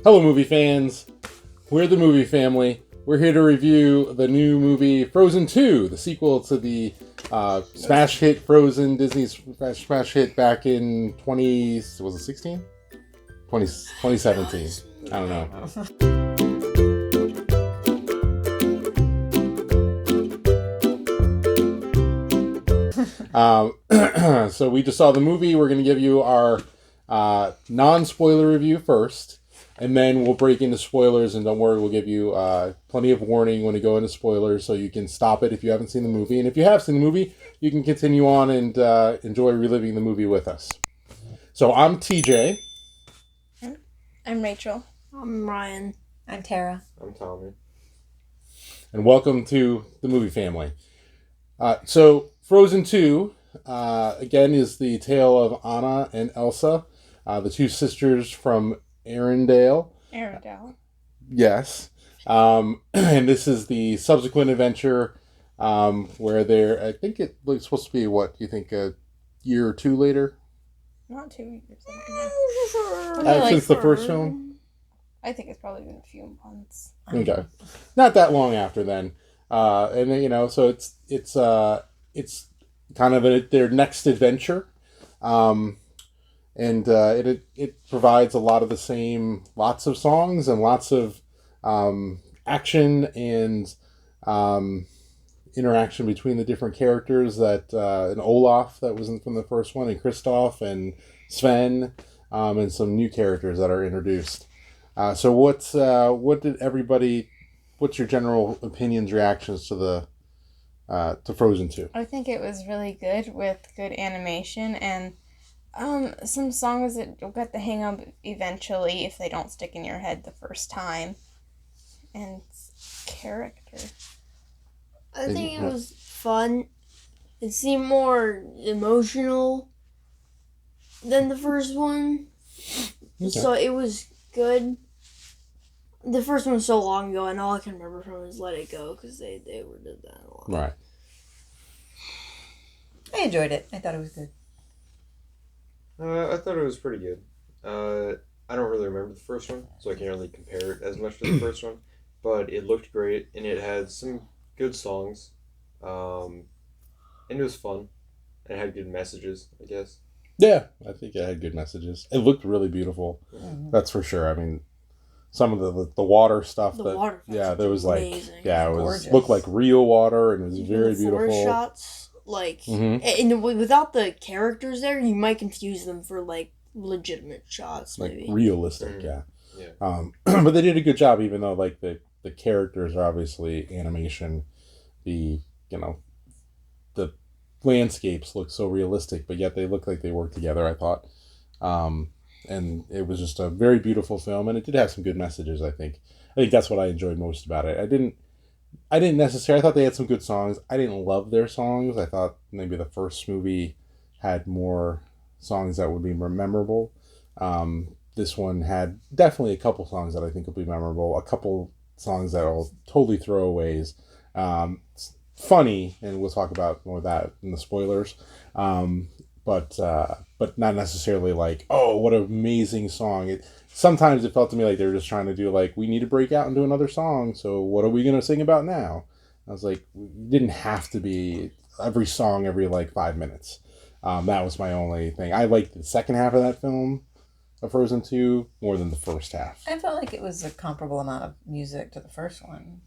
Hello, movie fans. We're the movie family. We're here to review the new movie Frozen 2, the sequel to the smash hit Frozen, Disney's smash hit back in 2016? 2017. I don't know. So we just saw the movie. We're going to give you our non-spoiler review first. And then we'll break into spoilers, and don't worry, we'll give you plenty of warning when we go into spoilers, so you can stop it if you haven't seen the movie. And if you have seen the movie, you can continue on and enjoy reliving the movie with us. So I'm TJ. I'm Rachel. I'm Ryan. I'm Tara. I'm Tommy. And welcome to the movie family. So Frozen 2, again, is the tale of Anna and Elsa, the two sisters from Arendelle. Yes. And this is the subsequent adventure where they're, I think it's supposed to be, what, you think, a year or two later? Not 2 years. Since the first film? I think it's probably been a few months. Okay. Not that long after then. And then, so it's kind of their next adventure. And it provides a lot of the same, lots of songs and lots of action and interaction between the different characters and Olaf that was from the first one, and Kristoff and Sven, and some new characters that are introduced. So what's your general opinions, reactions to to Frozen 2? I think it was really good with good animation and some songs that you'll get the hang of eventually if they don't stick in your head the first time. And character. I think it was fun. It seemed more emotional than the first one. Okay. So it was good. The first one was so long ago, and all I can remember from it is Let It Go, because they did that a lot. Right. I enjoyed it. I thought it was good. I thought it was pretty good. I don't really remember the first one, so I can't really compare it as much to the first one. But it looked great, and it had some good songs. And it was fun. And it had good messages, I guess. Yeah, I think it had good messages. It looked really beautiful. Mm-hmm. That's for sure. I mean, some of the water stuff. Water there was amazing. Looked like real water, and it was very the beautiful. Forest shots. And without the characters there, you might confuse them for, legitimate shots, maybe. Realistic, yeah. Yeah. But they did a good job, even though, the characters are obviously animation. The landscapes look so realistic, but yet they look like they work together, I thought. And it was just a very beautiful film, and it did have some good messages, I think. I think that's what I enjoyed most about it. I didn't necessarily... I thought they had some good songs. I didn't love their songs. I thought maybe the first movie had more songs that would be more memorable. This one had definitely a couple songs that I think will be memorable. A couple songs that are totally throwaways. Funny, and we'll talk about more of that in the spoilers. But not necessarily oh, what an amazing song. Sometimes it felt to me like they were just trying to do we need to break out and do another song, so what are we going to sing about now? I was like, it didn't have to be every song every 5 minutes. That was my only thing. I liked the second half of that film, of Frozen 2, more than the first half. I felt like it was a comparable amount of music to the first one.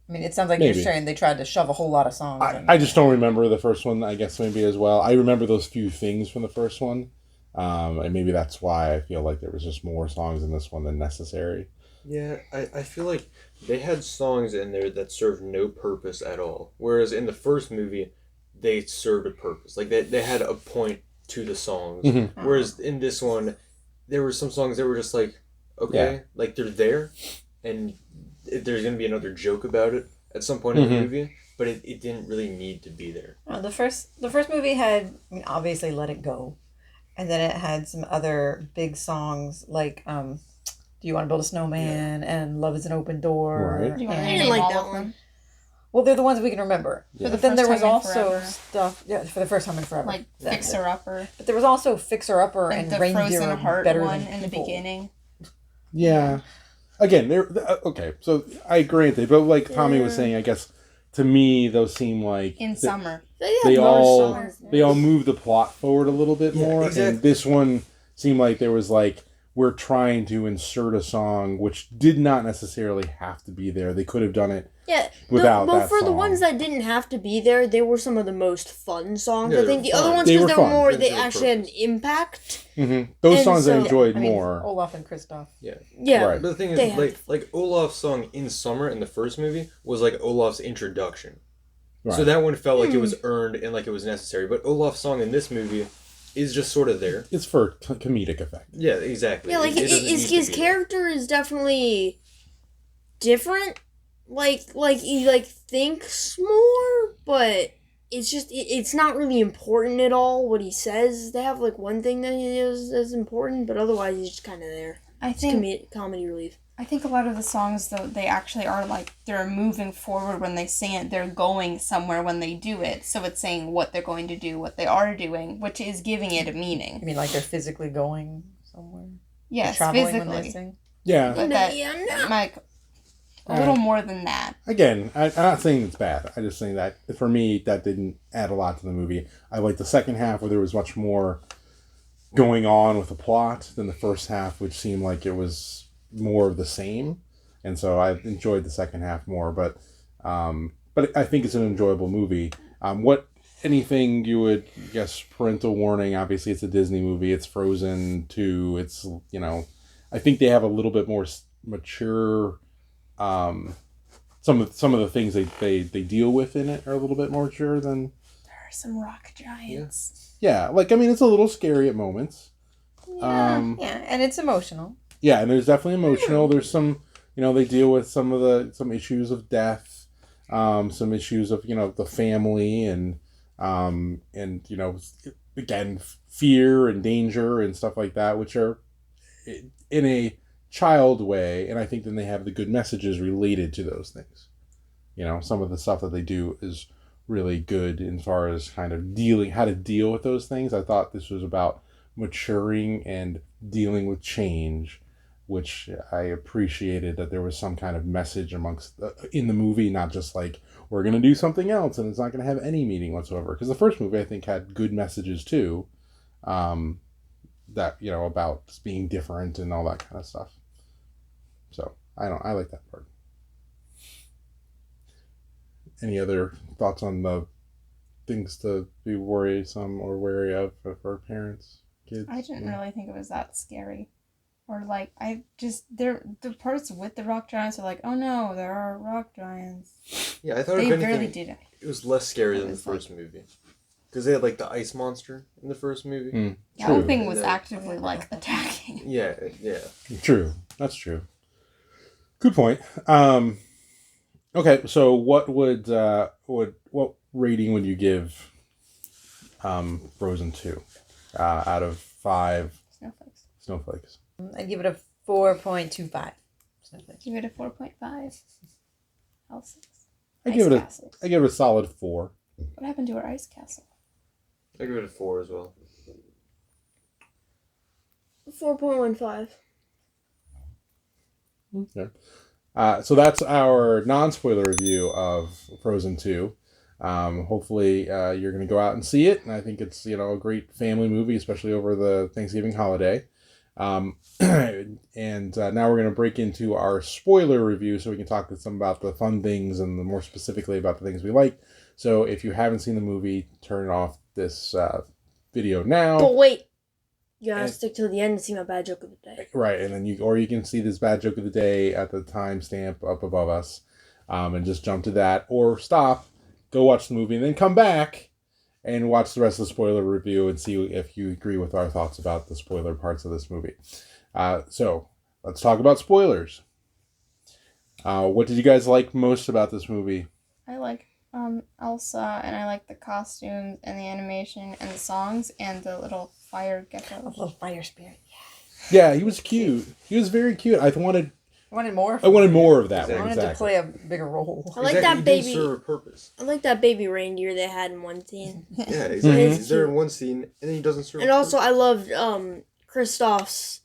I mean, it sounds like maybe. You're saying they tried to shove a whole lot of songs in. I just don't remember the first one, I guess, maybe as well. I remember those few things from the first one. And maybe that's why I feel like there was just more songs in this one than necessary. Yeah, I feel like they had songs in there that served no purpose at all. Whereas in the first movie, they served a purpose. They had a point to the songs. Mm-hmm. Whereas in this one, there were some songs that were just okay, they're there, and there's going to be another joke about it at some point in the movie, but it didn't really need to be there. The first movie had, obviously Let It Go, and then it had some other big songs like Do You Want to Build a Snowman and Love is an Open Door. Right. I didn't like that one. Well, they're the ones we can remember. Yeah. But then there was also Forever. stuff, for the first time in forever. Like Fixer Upper. But there was also Fixer Upper and the Reindeer Frozen Heart Better one Than in the People. beginning. Yeah. Again, they're okay. So I grant it, but like Tommy was saying, I guess to me those seem like In summer. they all songs. they all move the plot forward a little bit Yeah, more. exactly. And this one seemed like there was like we're trying to insert a song which did not necessarily have to be there. They could have done it Yeah, without but that for the song. ones that didn't have to be there, they were some of the most fun songs. Yeah, I think the they were other fun. ones, They because were they were fun. more, They they served actually had an purpose. impact. Those And songs I so- enjoyed I mean, more. Olaf and Kristoff. Yeah, Right. But the thing They is, have- like Olaf's song in Summer in the first movie was like Olaf's introduction. Right. So that one felt like it was earned and like it was necessary. But Olaf's song in this movie is just sort of there. It's for comedic effect. Yeah, exactly. yeah, like It doesn't need his to be there. character is definitely different. Like he like thinks more, but it's just it's not really important at all what he says. They have like one thing that he is important, but otherwise he's just kind of there. I It's think comedy relief. I think a lot of the songs, though, they actually are like they're moving forward when they sing it. They're going somewhere when they do it. So it's saying what they're going to do, what they are doing, which is giving it a meaning. I mean, like they're physically going somewhere? Yes, Traveling when they physically. sing? Yeah. But that, Yeah, no. like, a little more than that. Again, I'm not saying it's bad. I just saying that for me, that didn't add a lot to the movie. I liked the second half where there was much more going on with the plot than the first half, which seemed like it was more of the same. And so I enjoyed the second half more. But I think it's an enjoyable movie. Anything you would guess? Parental warning. Obviously, it's a Disney movie. It's Frozen 2. It's I think they have a little bit more mature. Some of the things they deal with in it are a little bit more mature than. There are some rock giants. Yeah, like I mean, it's a little scary at moments. Yeah. Yeah, and it's emotional. Yeah, and there's definitely emotional. There's some, they deal with some issues of death, some issues of the family and again fear and danger and stuff like that, which are in a child way, and I think then they have the good messages related to those things. Some of the stuff that they do is really good as far as kind of how to deal with those things. I thought this was about maturing and dealing with change, which I appreciated that there was some kind of message in the movie, not just like we're going to do something else and it's not going to have any meaning whatsoever. Because the first movie I think had good messages too, that about just being different and all that kind of stuff. So I like that part. Any other thoughts on the things to be worrisome or wary of for parents, kids? I didn't really think it was that scary. Or like, the parts with the rock giants are like, oh no, there are rock giants. Yeah, I thought They if anything, barely did it. it was less scary It than the was like- first movie. Because they had like the ice monster in the first movie. The whole True. thing was And then- actively like attacking. Yeah. True. That's true. Good point. Okay, so what what rating would you give Frozen 2 out of 5 Snowflakes. snowflakes? I'd give it a 4.25. Give it a 4.5. Elsa. I Ice give it castles. I give it a solid 4. What happened to our ice castle? I give it a 4 as well. 4.15. Okay. So that's our non-spoiler review of Frozen 2. Hopefully you're going to go out and see it, and I think it's a great family movie, especially over the Thanksgiving holiday. And now we're going to break into our spoiler review so we can talk some about the fun things and more specifically about the things we like. So if you haven't seen the movie, turn off this video now. But wait, you gotta And- stick till the end to see my bad joke of the day. Right, and then you can see this bad joke of the day at the timestamp up above us, and just jump to that, or stop, go watch the movie, and then come back and watch the rest of the spoiler review and see if you agree with our thoughts about the spoiler parts of this movie. So let's talk about spoilers. What did you guys like most about this movie? I like Elsa, and I like the costumes and the animation and the songs and the little fire A gecko. little fire spirit. Yeah, he was cute. He was very cute. I wanted more. more of that Exactly. I one. wanted to Exactly. play a bigger role. I like Exactly, that he did baby. serve a purpose. I like that baby reindeer they had in one scene. Yeah, Mhm. exactly. He's there in one scene, and then he doesn't serve And a also, purpose. I loved Kristoff's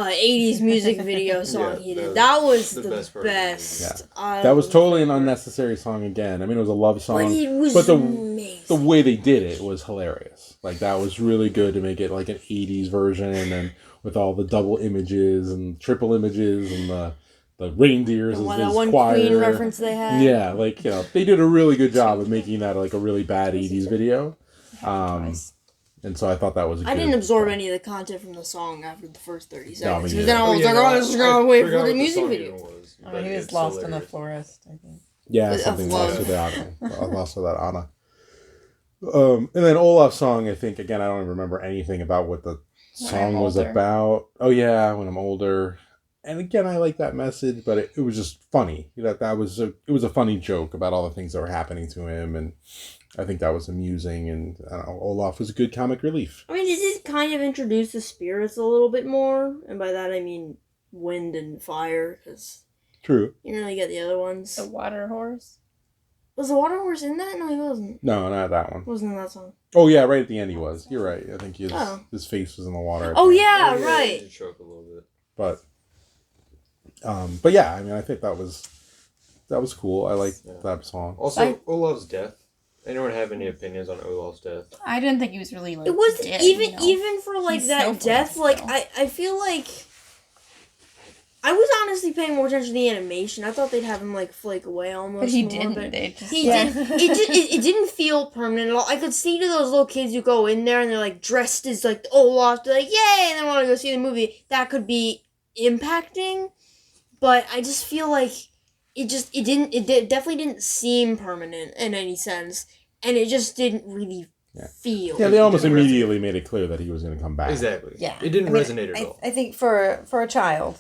'80s music video song Yeah, he did. that That was was the the best best. part of That was totally an unnecessary song again. I mean, it was a love song, But it was but the amazing. way they did it was hilarious. Like that was really good to make it like an '80s version, and with all the double images and triple images and the reindeers And as that his one choir. Queen reference they had. Yeah, like they did a really good job of making that like a really bad '80s video. And so I thought that was. I didn't absorb any of the content from the song after the first 30 seconds. me But then I neither. was like, oh, this is going to wait for the music video. He was lost in the forest, I think. Yeah, But something of lost love. with that. Lost with that Anna. And then Olaf's song, I think again, I don't even remember anything about what the song was older. about. Oh yeah, when I'm older. And again, I like that message, but it was just funny. It was a funny joke about all the things that were happening to him, and I think that was amusing. And I don't know, Olaf was a good comic relief. I mean, it did kind of introduce the spirits a little bit more. And by that, I mean wind and fire, because True. you didn't really get the other ones. The water horse. Was the water horse in that? No, he wasn't. No, not that one. Wasn't in that song. Oh yeah, right at the end he was. You're right. I think Oh. his face was in the water. Oh, At the end. yeah, He right. did choke a little bit. But yeah, I mean, I think that was cool. I like that song. Also, Olaf's death. Anyone have any opinions on Olaf's death? I didn't think he was really like. It was dead, even you know? even for like He's that so death. funny Like still. I feel like I was honestly paying more attention to the animation. I thought they'd have him like flake away almost. But he more, didn't. But They just, he did. It didn't feel permanent at all. I could see to those little kids who go in there and they're like dressed as like Olaf. They're like yay, and they want to go see the movie. That could be impacting, but I just feel like it definitely didn't seem permanent in any sense, and it just didn't really feel. Yeah, they almost didn't immediately made it clear that he was going to come back. Exactly. Yeah. It didn't I mean, resonate at all. I think for a child,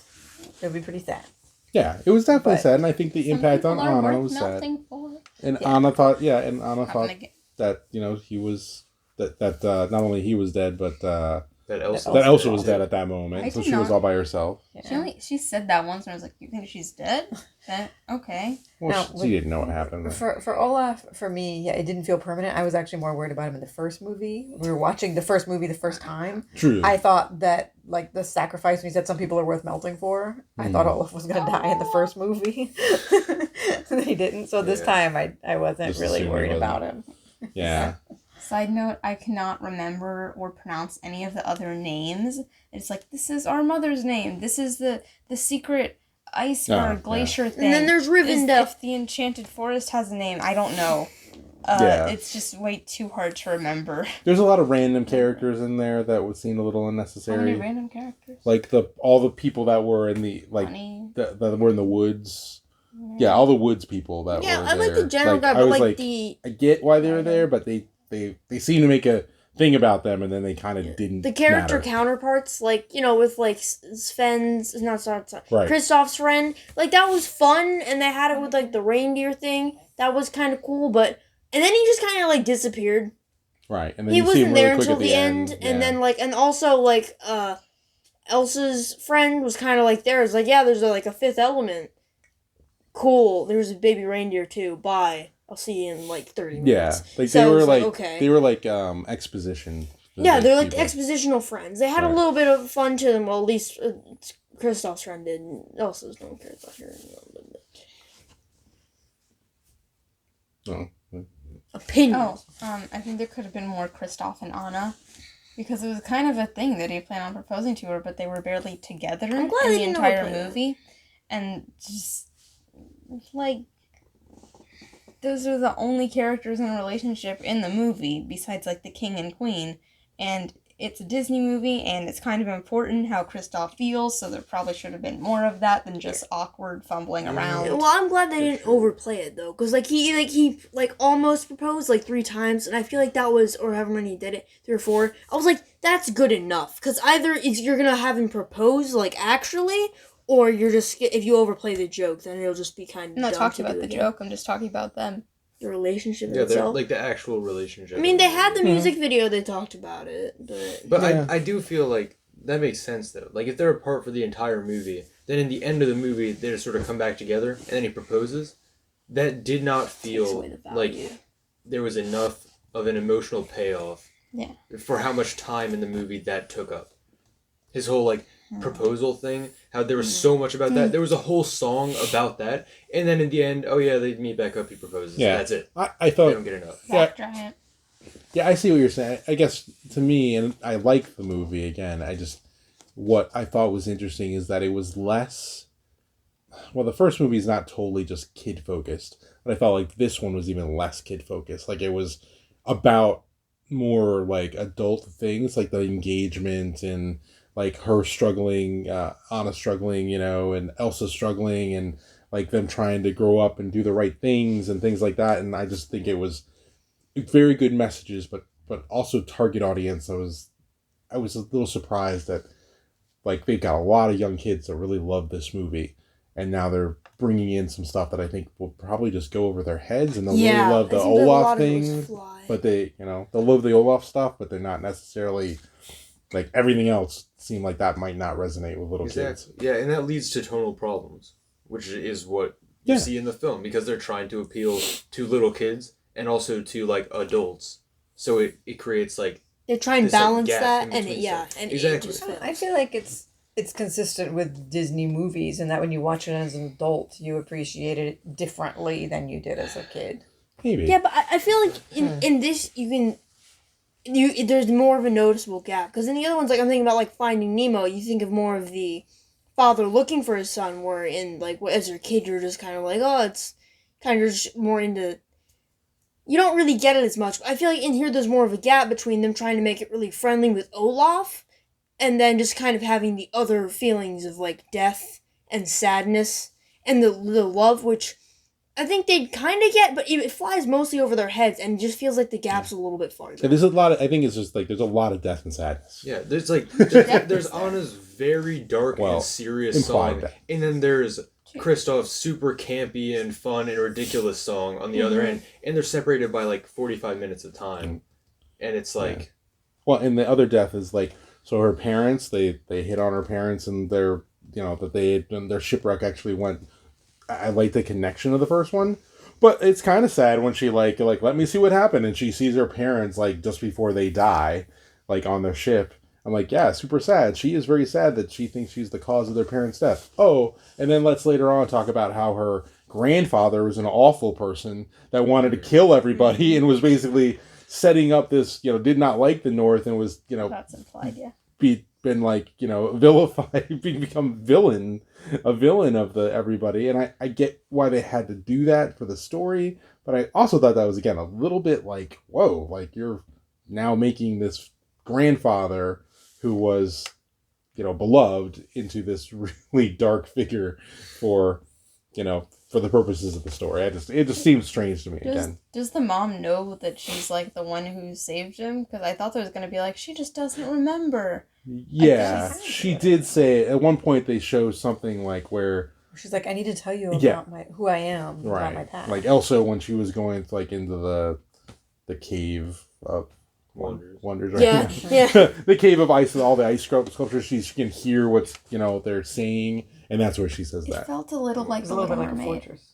it would be pretty sad. Yeah, it was definitely But- sad, and I think the impact on Some people are Anna worth was sad. melting for. And Yeah. Anna thought, Having that he was that not only he was dead, but That Elsa. that Elsa was dead at that moment, I so did she was not- all by herself. She said that once, and I was like, "You think she's dead?" Then okay. Well, No, she didn't know what happened. For Olaf, for me, yeah, it didn't feel permanent. I was actually more worried about him in the first movie. We were watching the first movie the first time. True. I thought that, like, the sacrifice, when he said some people are worth melting for, I thought Olaf was going to die in the first movie. And he didn't. So this time, I wasn't Just really assumed he worried wasn't. about him. Yeah. Side note: I cannot remember or pronounce any of the other names. It's like this is our mother's name. This is the secret iceberg glacier thing. And then there's Rivendell. If the enchanted forest has a name, I don't know. Yeah. It's just way too hard to remember. There's a lot of random characters in there that would seem a little How many unnecessary. random characters? Like all the people that were in the Funny. that were in the woods. Yeah, all the woods people that Yeah, were I like there. the general guy, I but was like the I get why they were there, but they seem to make a thing about them, and then they kind of didn't. character matter. counterparts, like with like Sven's, not sorry, Right. Kristoff's friend, like that was fun, and they had it with like the reindeer thing. That was kind of cool, but and then he just kind of like disappeared. Right, and then He you see him wasn't really there quick until at the end, yeah. and then like, and also like Elsa's friend was kind of like there. It's like, yeah, there's like a fifth element. Cool. There's a baby reindeer too. Bye. I'll see you in like 30 minutes. Yeah, like So they were it's like, like okay. they were like exposition. Yeah, they're like people. expositional friends. They had a Right. little bit of fun to them. Well, at least Kristoff's friend did. And Elsa's no one cares about her. Oh. Opinion. Oh, I think there could have been more Kristoff and Anna. Because it was kind of a thing that he planned on proposing to her, but they were barely together I'm in glad the they didn't entire overplay that. movie. And just, like, those are the only characters in a relationship in the movie, besides, like, the king and queen. And it's a Disney movie, and it's kind of important how Kristoff feels, so there probably should have been more of that than just awkward fumbling around. Well, I'm glad they didn't overplay it though, because he almost proposed like 3 times, and I feel like that was, or however many he did it, 3 or 4. I was like, that's good enough, because either you're gonna have him propose like actually, or you're just, if you overplay the joke, then it'll just be kind of. I'm not dumb talking to about do the again. joke, I'm just talking about them. The relationship Yeah, they're itself. like the actual relationship. I mean, they had the music video. They talked about it, But Yeah. I do feel like that makes sense though. Like if they're apart for the entire movie, then in the end of the movie they just sort of come back together and then he proposes. That did not feel away the value. like there was enough of an emotional payoff. Yeah. For how much time in the movie that took up. His whole like proposal thing, how there was so much about that. There was a whole song about that, and then in the end, oh yeah, they meet back up, he proposes. Yeah. That's it. I thought... They don't get enough. Black Giant. Yeah, I see what you're saying. I guess, to me, and I like the movie, again, what I thought was interesting is that it was less... Well, the first movie is not totally just kid-focused, but I felt like this one was even less kid-focused. Like, it was about more, like, adult things, like the engagement and, like, her struggling, Anna struggling, and Elsa struggling, and, like, them trying to grow up and do the right things and things like that. And I just think it was very good messages, but also target audience. I was a little surprised that, like, they've got a lot of young kids that really love this movie, and now they're bringing in some stuff that I think will probably just go over their heads, and they'll really love the Olaf thing, but they'll love the Olaf stuff, but they're not necessarily, like, everything else seemed like that might not resonate with little kids. Yeah, and that leads to tonal problems, which is what you see in the film, because they're trying to appeal to little kids and also to, like, adults. So it creates, like, they try and balance that, and exactly. I feel like it's consistent with Disney movies, and that when you watch it as an adult, you appreciate it differently than you did as a kid. Maybe. Yeah, but I feel like in this there's more of a noticeable gap, because in the other ones, like, I'm thinking about, like, Finding Nemo, you think of more of the father looking for his son, where in, like, as a kid you're just kind of like, oh, it's kind of just more into... You don't really get it as much. I feel like in here there's more of a gap between them trying to make it really friendly with Olaf, and then just kind of having the other feelings of, like, death and sadness and the love, which I think they'd kind of get, but it flies mostly over their heads, and it just feels like the gap's a little bit farther. Yeah, there's a lot of... I think it's just, like, there's a lot of death and sadness. Yeah, there's, like... There's Anna's very dark and serious song, and then there's Kristoff's super campy and fun and ridiculous song on the other end, and they're separated by, like, 45 minutes of time, and it's like... Yeah. Well, and the other death is, like... So her parents, they hit on her parents, and their shipwreck actually went... I like the connection of the first one, but it's kind of sad when she, like, let me see what happened, and she sees her parents, like, just before they die, like, on their ship. I'm like, yeah, super sad. She is very sad that she thinks she's the cause of their parents' death. Oh, and then let's later on talk about how her grandfather was an awful person that wanted to kill everybody and was basically setting up this, did not like the North and was, That's implied, yeah. Been like, vilified, become a villain of the everybody. And I get why they had to do that for the story, but I also thought that was, again, a little bit like, whoa, like, you're now making this grandfather who was, beloved into this really dark figure for the purposes of the story. It just seems strange to me again. Does the mom know that she's, like, the one who saved him? Because I thought there was going to be, like, she just doesn't remember. Yeah, she did say, at one point they show something, like, where... She's like, I need to tell you about who I am, right. about my past. Like Elsa, when she was going, like, into the cave of... Wonders, right? Yeah. The cave of ice with all the ice sculptures. She can hear what's they're saying, and that's where she says that. It felt a little like a the little Little bit like Mermaid. a fortress.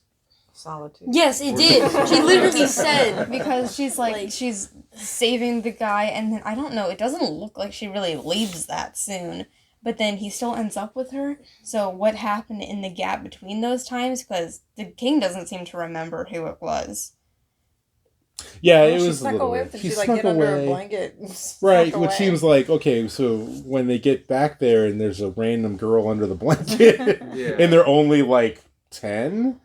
Solitude. Yes, it did. She literally said, because she's like she's saving the guy, and then I don't know. It doesn't look like she really leaves that soon. But then he still ends up with her. So what happened in the gap between those times? Because the king doesn't seem to remember who it was. Yeah, Well, it she was a snuck little away weird. with him. She She, like, snuck hid under away. a blanket. Right, snuck which away. seems like, okay, so when they get back there and there's a random girl under the blanket, and they're only, like, 10?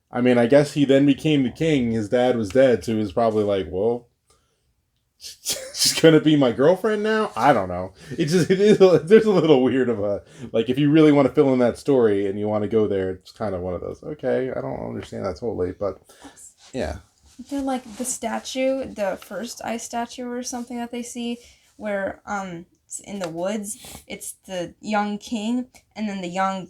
I mean, I guess he then became the king. His dad was dead, so he was probably like, well, she's gonna be my girlfriend now? I don't know. There's a little weird of a, like, if you really want to fill in that story and you want to go there, it's kind of one of those, okay, I don't understand that totally, but, yeah. They're like the statue, the first ice statue or something that they see, where it's in the woods. It's the young king and then the young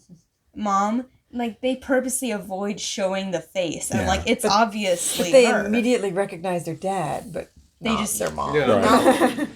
mom. Like, they purposely avoid showing the face, and like it's obviously But they her. immediately recognize their dad, but They not just- their mom. Yeah. Right.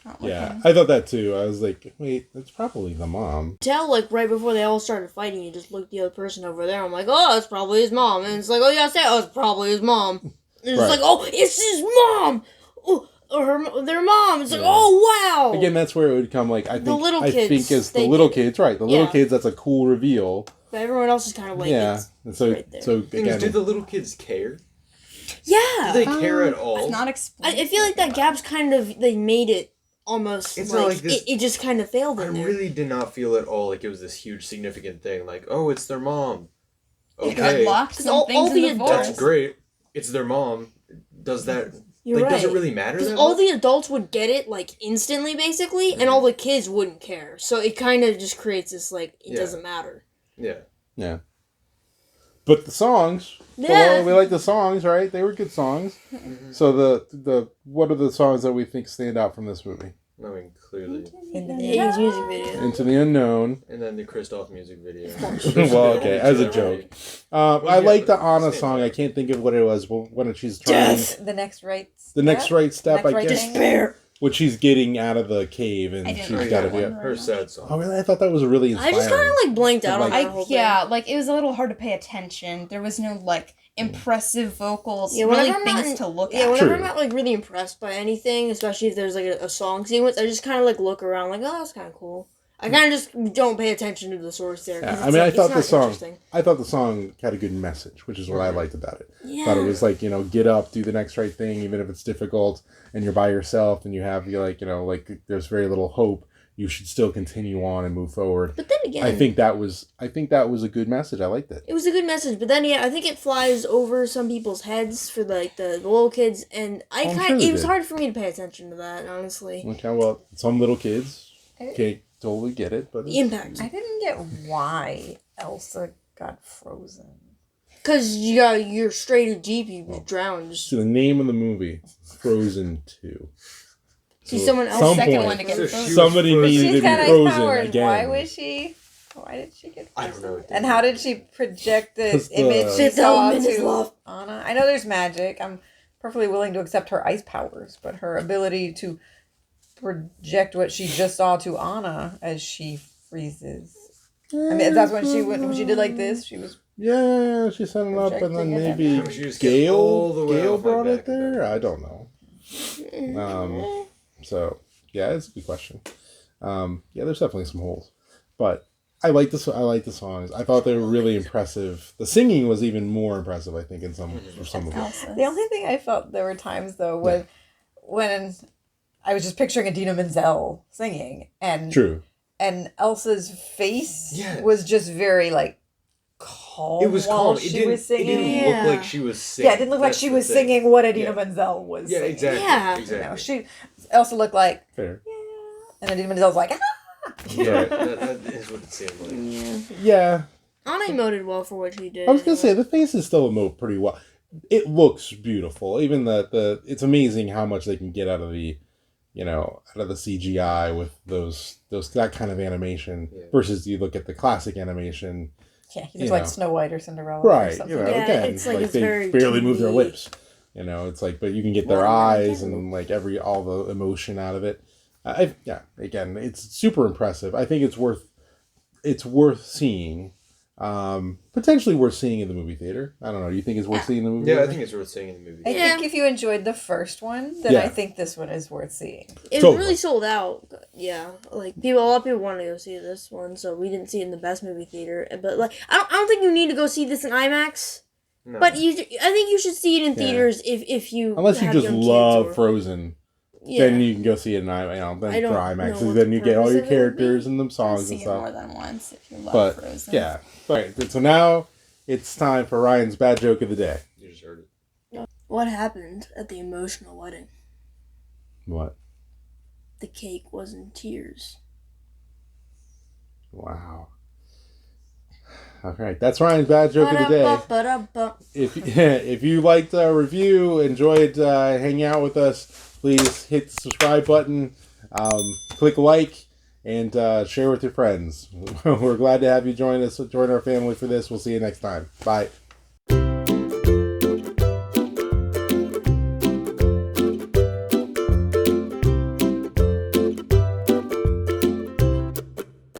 Not Yeah, looking. I thought that too. I was like, wait, that's probably the mom. tell, like, right before they all started fighting, you just looked the other person over there. I'm like, oh, it's probably his mom. And it's like, oh, yeah, I said, oh, it's probably his mom. And it's Right. like, oh, it's his mom! Oh, their mom. It's like, oh wow. Again, that's where it would come. Like I think little I kids, think as the they little get it. kids, right? The little kids, that's a cool reveal. But everyone else is kind of like, Yeah, it's and so right there. so Thing is, again, do the little kids care? Yeah. Do they care at all? It's not explained. I feel like that gap's kind of, they made it almost It's like, not like this- it just kind of failed I in there. really did not feel at all like it was this huge significant thing. Like, oh, it's their mom. It Okay, unlocked Because some all things the in the adults- that's great. It's their mom. Does that You're like right. does it really matter? Because That all much? the adults would get it, like, instantly, basically, and all the kids wouldn't care. So it kind of just creates this, like, it Yeah. doesn't matter. Yeah. but the songs. Yeah. Well, we like the songs, right? They were good songs. So the what are the songs that we think stand out from this movie? I mean, clearly. In the 80s music video. Into the Unknown. And then the Kristoff music video. Well, okay, as a joke. I yeah, like the but Anna same. song. I can't think of what it was. But when she's trying The next right step. the next right step, Next I right guess. thing. Despair. When she's getting out of the cave and I didn't she's like got to that be. one. Her sad song. Oh, really? I thought that was really I inspiring. just kind of, like, blanked out on Like- that whole thing. Yeah, like it was a little hard to pay attention. There was no like impressive vocals, Yeah, really whenever I'm not things in- to look Yeah, at. whenever True. I'm not, like, really impressed by anything, especially if there's, like, a song sequence, I just kind of, like, look around, like, oh, that's kind of cool. I kind of just don't pay attention to the source there. 'cause Yeah, it's, I mean, like, I thought it's the not song. interesting. I thought the song had a good message, which is what I liked about it. Yeah. Thought it was like, get up, do the next right thing, even if it's difficult, and you're by yourself, and you're like there's very little hope. You should still continue on and move forward. But then again, I think that was a good message. I liked it. it was a good message, but then I think it flies over some people's heads for like the little kids, and I'm kind sure they it was did. hard for me to pay attention to that, honestly. Okay, well, some little kids can't totally get it, but The impact, I didn't get why Elsa got frozen. because you're straight to deep, you drown. Just so the name of the movie, Frozen 2. see someone else. Some second point, one to get So frozen. she was somebody frozen. needed She's to be got ice frozen powers. again. Why was she? Why did she get I frozen? don't know. And how did she project the 'Cause the- image she Fifth saw element is to love. Anna? I know there's magic. I'm perfectly willing to accept her ice powers, but her ability to project what she just saw to Anna as she freezes. I mean, that's when she did like this. She was Yeah, she set it up, and then Projecting it maybe She just get all the way Gail off my brought it back. there. I don't know. So yeah, it's a good question. Yeah, there's definitely some holes, but I like this. I like the songs. I thought they were really impressive. The singing was even more impressive, I think, in some for some of it. Elsa's. the only thing I felt there were times though when I was just picturing Idina Menzel singing and True. and Elsa's face Yes. was just very like calm. It was while calm. She It didn't, was singing. it didn't Yeah. look like she was singing. Yeah, it didn't look like That's she the was thing. singing what Idina Yeah. Menzel was Yeah, singing. exactly. Yeah. Exactly. You know, Elsa looked like, Fair. and Idina Menzel's like, ah! Yeah, that is what it seemed like. Yeah, Yeah, Anna emoted well for what she did. I was gonna say anyway. the faces still emote pretty well. It looks beautiful. Even the it's amazing how much they can get out of the CGI with those that kind of animation Yeah. versus you look at the classic animation. Yeah, he You looks like know. Snow White or Cinderella. Or Right, something. Yeah, again, it's like it's they very barely move their 2D. lips. It's like, but you can get their Well, eyes yeah. and like all the emotion out of it. Again, it's super impressive. I think it's worth seeing. Potentially worth seeing in the movie theater. I don't know. You think it's worth seeing in the movie? Yeah, I theater? think it's worth seeing in the movie. I Yeah. think if you enjoyed the first one, then Yeah. I think this one is worth seeing. It Totally. really sold out. Yeah, like a lot of people wanted to go see this one, so we didn't see it in the best movie theater. But like, I don't think you need to go see this in IMAX. No. But I think you should see it in Yeah. theaters if you Unless you have just young kids love or- Frozen, Yeah. then you can go see it in IMAX. Then I don't for IMAX, know what then the you get all purpose your of it would characters be. and them I'll songs see and it more stuff. than once if you love But Frozen. yeah, right. So now it's time for Ryan's bad joke of the day. You just heard it. What happened at the emotional wedding? What? The cake was in tears. Wow. All right, that's Ryan's bad joke of the day. Ba-da-ba-ba-da-ba. If you liked our review, enjoyed hanging out with us, please hit the subscribe button, click like, and share with your friends. We're glad to have you join our family for this. We'll see you next time. Bye.